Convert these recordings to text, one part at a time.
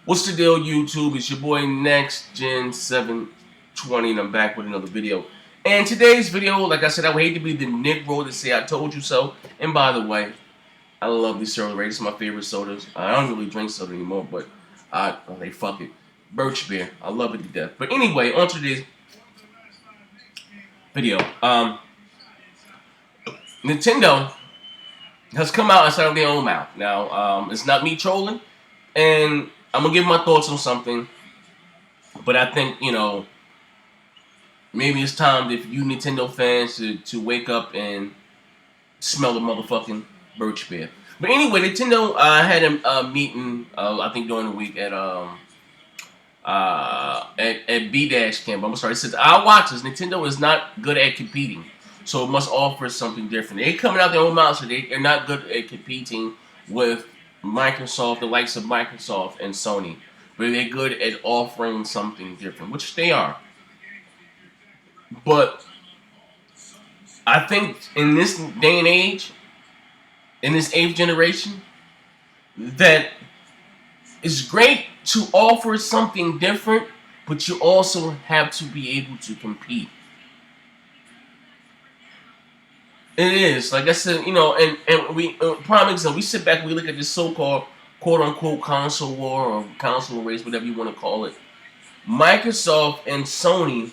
What's the deal, YouTube? It's your boy Next Gen 720, and I'm back with another video. And today's video, like I said, I would hate to be the Negro to say I told you so. And by the way, I love these soda rays. It's my favorite sodas. I don't really drink soda anymore, but they fuck it. Birch beer. I love it to death. But anyway, on to today's video. Nintendo has come out and started their own mouth. Now, it's not me trolling, and I'm gonna give my thoughts on something. But I think, maybe it's time if you Nintendo fans to wake up and smell the motherfucking birch beer. But anyway, Nintendo had a meeting, I think during the week at B Dash Camp. I'm sorry, it says our watches. Nintendo is not good at competing, so it must offer something different. They're coming out their own mouth, so they're not good at competing with Microsoft, the likes of Microsoft and Sony, but they're good at offering something different, which they are. But I think in this day and age, in this eighth generation, that it's great to offer something different, but you also have to be able to compete. It is, like I said, and we prime example. We sit back and we look at this so-called quote unquote console war or console race, whatever you want to call it. Microsoft and Sony,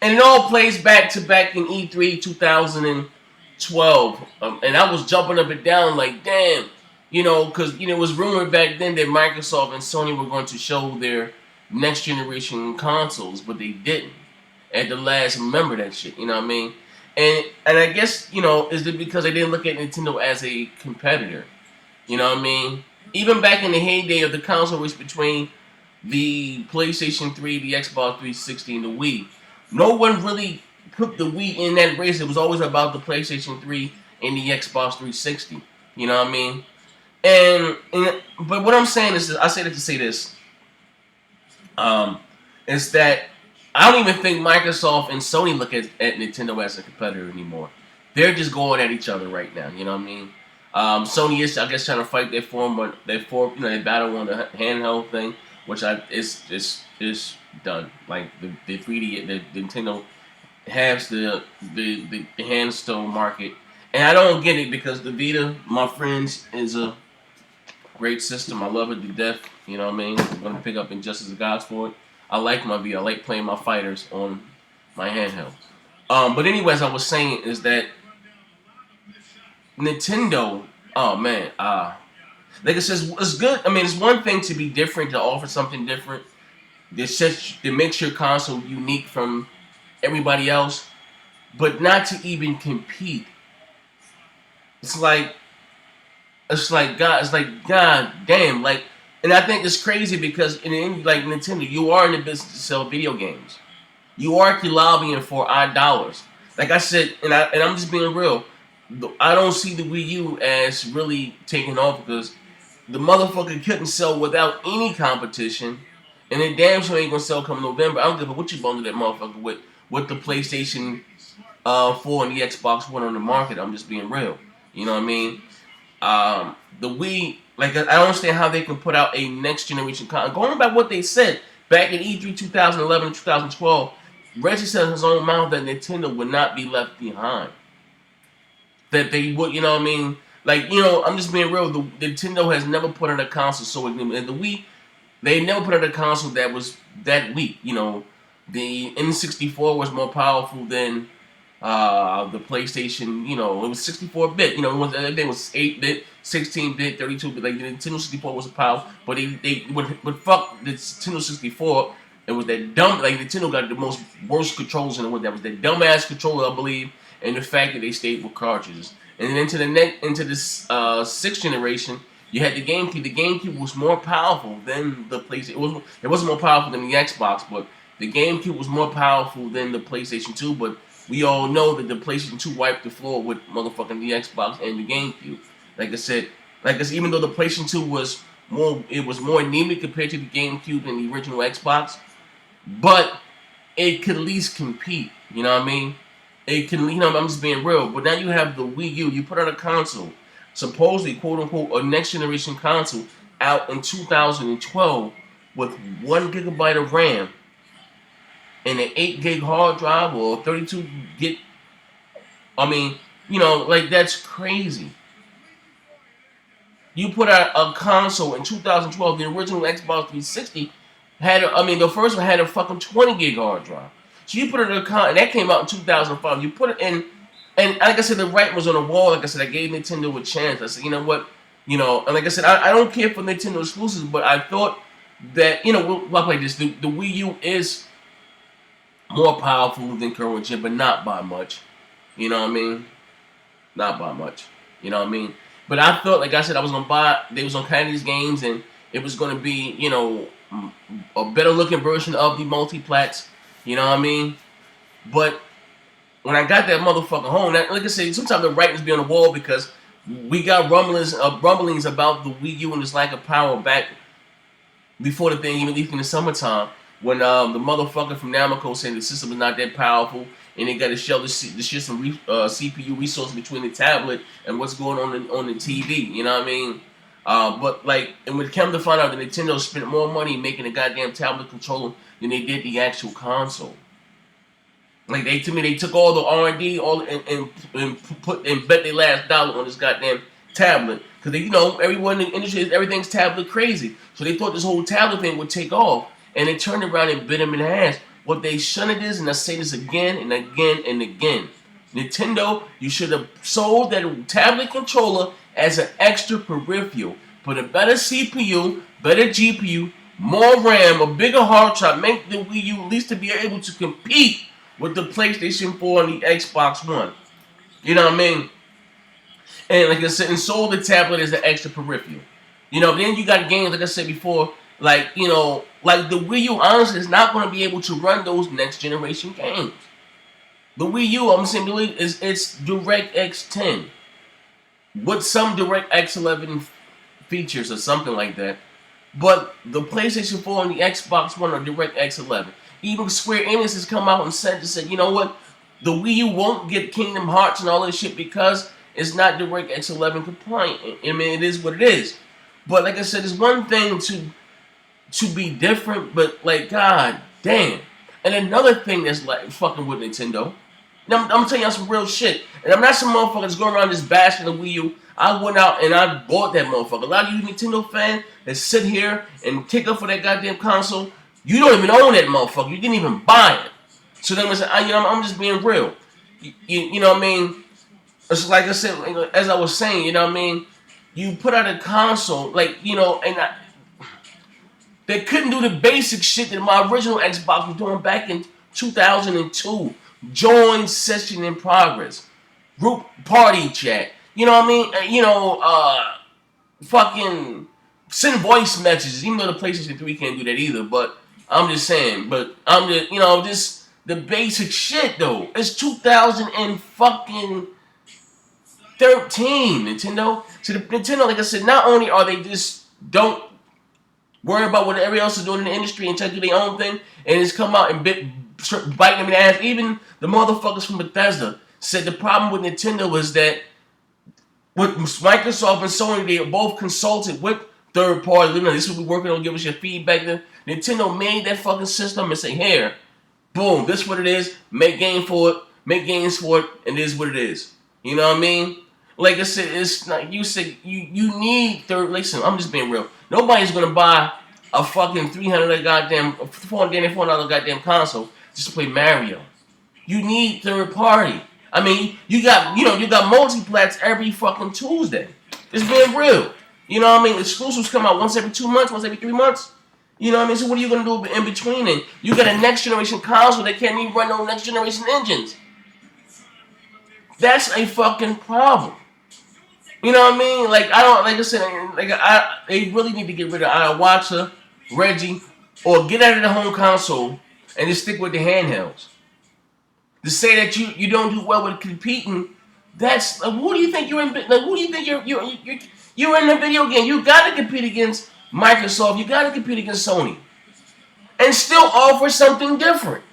and it all plays back in E3 2012, and I was jumping up and down like, damn, because it was rumored back then that Microsoft and Sony were going to show their next generation consoles, but they didn't. At the last, remember that shit, you know what I mean? And I guess, is it because they didn't look at Nintendo as a competitor? You know what I mean? Even back in the heyday of the console race between the PlayStation 3, the Xbox 360, and the Wii, no one really put the Wii in that race. It was always about the PlayStation 3 and the Xbox 360. You know what I mean? But what I'm saying is, I say that to say this, is that I don't even think Microsoft and Sony look at Nintendo as a competitor anymore. They're just going at each other right now. You know what I mean? Sony is, I guess, trying to fight their battle on the handheld thing, which is done. Like the 3D, the Nintendo has the handheld market, and I don't get it because the Vita, my friends, is a great system. I love it to death. You know what I mean? I'm gonna pick up Injustice of Gods for it. I like my Vita. I like playing my fighters on my handheld. But anyways, I was saying is that Nintendo, oh man, like it says, it's good. I mean, it's one thing to be different, to offer something different that makes your console unique from everybody else, but not to even compete. It's like God damn, like. And I think it's crazy because like Nintendo, you are in the business to sell video games. You are lobbying for our dollars. Like I said, and I'm just being real. I don't see the Wii U as really taking off because the motherfucker couldn't sell without any competition, and it damn sure ain't gonna sell come November. I don't give a what you bundle that motherfucker with the PlayStation 4 and the Xbox One on the market. I'm just being real. You know what I mean? The Wii, like I don't understand how they can put out a next generation console. Going by what they said back in E3 2011 and 2012, Reggie said in his own mouth that Nintendo would not be left behind. That they would, you know what I mean? Like, I'm just being real. The Nintendo has never put out a console so, and the Wii, they never put out a console that was that weak. The N64 was more powerful than the PlayStation. It was 64-bit. It was 8-bit, 16-bit, 32-bit. Like the Nintendo 64 was a power, but they would fuck the Nintendo 64. It was that dumb. Like Nintendo got the most worst controls in the world. That was that dumbass controller, I believe, and the fact that they stayed with cartridges. And then into this sixth generation, you had the GameCube. The GameCube was more powerful than the PlayStation. It wasn't more powerful than the Xbox, but the GameCube was more powerful than the PlayStation 2. But we all know that the PlayStation 2 wiped the floor with motherfucking the Xbox and the GameCube. Like I said, even though the PlayStation 2 was more anemic compared to the GameCube and the original Xbox, but it could at least compete. You know what I mean? It can, I'm just being real. But now you have the Wii U. You put out a console, supposedly, quote unquote, a next generation console, out in 2012 with 1 GB of RAM and an 8 gig hard drive or 32 gig. I mean, like that's crazy. You put out a console in 2012, the original Xbox 360 the first one had a fucking 20 gig hard drive. So you put it in a and that came out in 2005. You put it in, and like I said, the writing was on the wall. Like I said, I gave Nintendo a chance. I said, you know what, and like I said, I don't care for Nintendo exclusives, but I thought that, like this, the Wii U is more powerful than current gen, but not by much. You know what I mean? Not by much. You know what I mean? But I thought, like I said, they was gonna carry these games, and it was gonna be, a better looking version of the multiplats. You know what I mean? But when I got that motherfucker home, like I said, sometimes the writings be on the wall because we got rumblings about the Wii U and its lack of power back before the thing even leaked in the summertime, when the motherfucker from Namco said the system is not that powerful, and they got to share the shit some CPU resources between the tablet and what's going on the TV. You know what I mean? But like, and when it came to find out that Nintendo spent more money making a goddamn tablet controller than they did the actual console. Like they took all the R&D and bet their last dollar on this goddamn tablet, because everyone in the industry, everything's tablet crazy. So they thought this whole tablet thing would take off, and they turned around and bit them in the ass. What they shouldn't is, and I say this again and again and again, Nintendo, you should have sold that tablet controller as an extra peripheral. Put a better CPU, better GPU, more RAM, a bigger hard drive, make the Wii U at least to be able to compete with the PlayStation 4 and the Xbox One. You know what I mean? And like I said, and sold the tablet as an extra peripheral. Then you got games, like I said before, like the Wii U honestly is not going to be able to run those next generation games. The Wii U, I'm saying, it's DirectX 10 with some DirectX 11 features or something like that. But the PlayStation 4 and the Xbox One are DirectX 11. Even Square Enix has come out and said, you know what, the Wii U won't get Kingdom Hearts and all this shit because it's not DirectX 11 compliant. I mean, it is what it is. But like I said, it's one thing to be different, but like, god damn. And another thing that's like fucking with Nintendo, I'm telling y'all some real shit, and I'm not some motherfucker that's going around just bashing the Wii U. I went out and I bought that motherfucker. A lot of you Nintendo fans that sit here and take up for that goddamn console, you don't even own that motherfucker. You didn't even buy it. So then I'm just being real. You know what I mean? It's like I said, as I was saying, you know what I mean? You put out a console, they couldn't do the basic shit that my original Xbox was doing back in 2002. Join session in progress. Group party chat. You know what I mean? Fucking send voice messages, even though the PlayStation 3 can't do that either. But I'm just saying, just the basic shit though. It's 2013, Nintendo. So the Nintendo, like I said, not only are they just don't worry about what everybody else is doing in the industry and try to do their own thing, and it's come out and biting them in the ass. Even the motherfuckers from Bethesda said the problem with Nintendo is that with Microsoft and Sony, they both consulted with third party. This is what we're working on. Give us your feedback. Then Nintendo made that fucking system and say, here, boom, this is what it is. Make games for it, and this is what it is. You know what I mean? Like I said, it's not. You said you need third. Listen, I'm just being real. Nobody's gonna buy a fucking $400 goddamn console just to play Mario. You need third party. I mean, you got multiplats every fucking Tuesday. It's being real. You know what I mean? Exclusives come out once every 2 months, once every 3 months. You know what I mean? So what are you gonna do in between? And you got a next generation console that can't even run no next generation engines. That's a fucking problem. You know what I mean? They really need to get rid of either Watcher, Reggie, or get out of the home console and just stick with the handhelds. To say that you don't do well with competing, that's who do you think you're in? Who do you think you're in the video game? You got to compete against Microsoft. You got to compete against Sony, and still offer something different.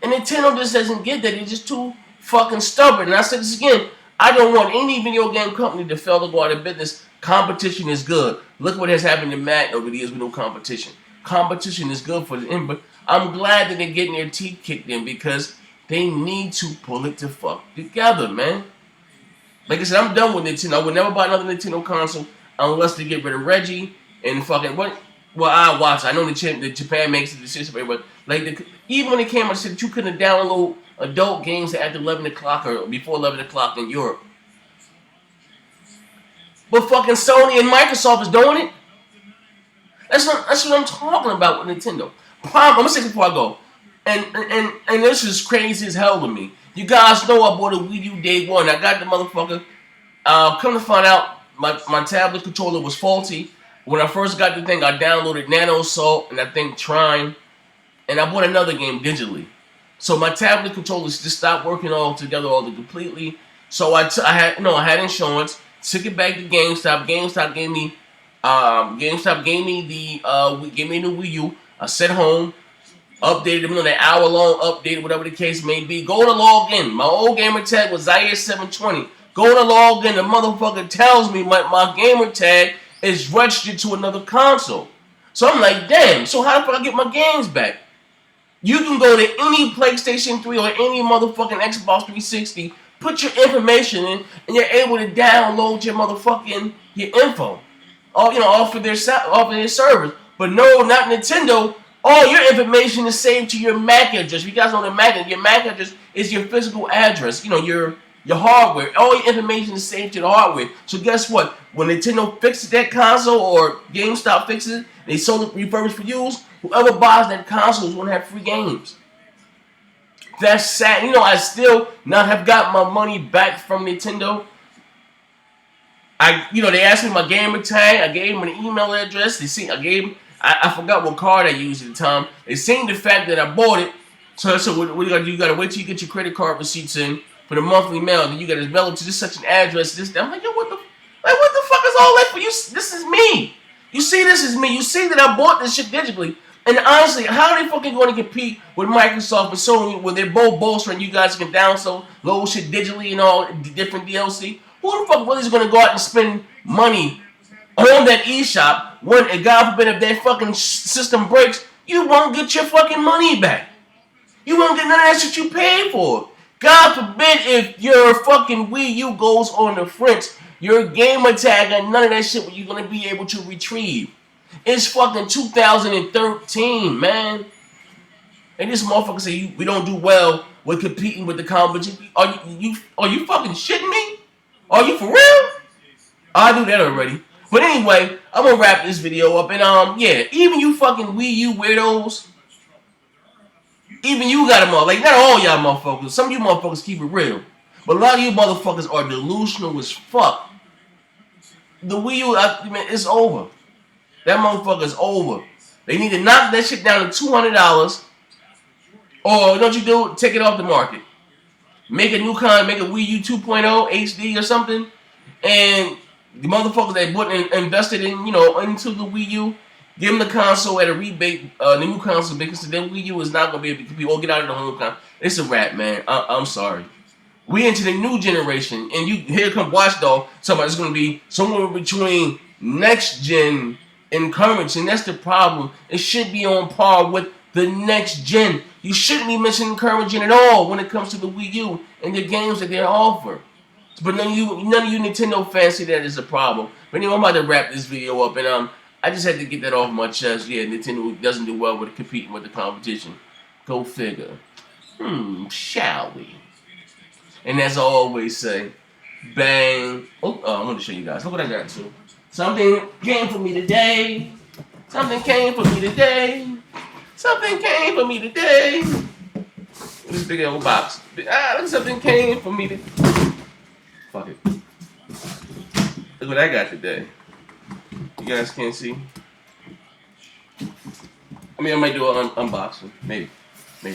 And Nintendo just doesn't get that. It's just too fucking stubborn. And I said this again. I don't want any video game company to fail to go out of business. Competition is good. Look what has happened to Madden over the years with no competition. Competition is good for the end, but I'm glad that they're getting their teeth kicked in because they need to pull it to fuck together, man. Like I said, I'm done with Nintendo. I would never buy another Nintendo console unless they get rid of Reggie and fucking what. Well, I watch. I know that Japan makes the decision, but like even when it came out, said that you couldn't download adult games after 11 o'clock or before 11 o'clock in Europe. But fucking Sony and Microsoft is doing it. That's what I'm talking about with Nintendo. I'm gonna say this before I go, and this is crazy as hell to me. You guys know I bought a Wii U day one. I got the motherfucker. Come to find out, my tablet controller was faulty. When I first got the thing, I downloaded Nano Assault and I think Trine, and I bought another game digitally. So my tablet controllers just stopped working altogether, completely. So I had insurance. Took it back to GameStop. GameStop gave me the Wii U. I sat home, updated them on an hour-long update, whatever the case may be. Go to log in. My old gamer tag was Zaire720. Go to log in. The motherfucker tells me my gamer tag is registered to another console. So I'm like, damn, so how the fuck I get my games back? You can go to any PlayStation 3 or any motherfucking Xbox 360, put your information in, and you're able to download your info. Off of their servers. But no, not Nintendo. All your information is saved to your MAC address. You guys know the MAC. Your MAC address is your physical address. Your hardware. All your information is saved to the hardware. So guess what? When Nintendo fixes that console or GameStop fixes it, they sold it refurbished for use, whoever buys that console is going to have free games. That's sad. I still not have got my money back from Nintendo. They asked me my gamer tag. I gave them an email address. I forgot what card I used at the time. They seen the fact that I bought it. So what you gotta do? You gotta wait till you get your credit card receipts in for the monthly mail. Then you gotta mail it to this such an address. This. I'm like, yo, what the fuck is all that for you? This is me. You see, this is me. You see that I bought this shit digitally. And honestly, how are they fucking going to compete with Microsoft and Sony when they're both bolstering you guys can download shit digitally and all different DLC? Who the fuck really is going to go out and spend money on that eShop when, and God forbid, if that fucking system breaks, you won't get your fucking money back. You won't get none of that shit you paid for. God forbid if your fucking Wii U goes on the fritz, your gamer tag and none of that shit you're going to be able to retrieve. It's fucking 2013, man. And this motherfucker say we don't do well with competing with the competition. Are you fucking shitting me? Are you for real? I do that already. But anyway, I'm gonna wrap this video up. And even you fucking Wii U weirdos, even you got them all. Like, not all y'all motherfuckers. Some of you motherfuckers keep it real. But a lot of you motherfuckers are delusional as fuck. The Wii U, it's over. That motherfucker's over. They need to knock that shit down to $200. Or, don't you do? Take it off the market. Make a new make a Wii U 2.0 HD or something. And the motherfuckers that wouldn't invested in, into the Wii U, give them the console at a rebate, the new console, because the Wii U is not going to be able to compete. Or get out of the home console. It's a wrap, man. I'm sorry. We into the new generation. And here come Watchdog. Somebody's going to be somewhere between next gen and current gen. That's the problem. It should be on par with the next gen. You shouldn't be mentioning current gen at all when it comes to the Wii U and the games that they offer. But none of you Nintendo fans see that as a problem. But anyway, I'm about to wrap this video up, and I just had to get that off my chest. Yeah, Nintendo doesn't do well with competing with the competition. Go figure. Shall we? And as I always say, bang. I want to show you guys. Look what I got too. Something came for me today. Something came for me today. Something came for me today. This big old box. Something came for me today. Fuck it. Look what I got today. You guys can't see. I might do an unboxing. Maybe. I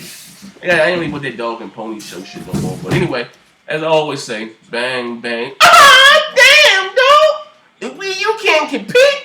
ain't even with that dog and pony show shit no more. But anyway, as I always say, bang, bang. Ah, damn, dog! You can't compete.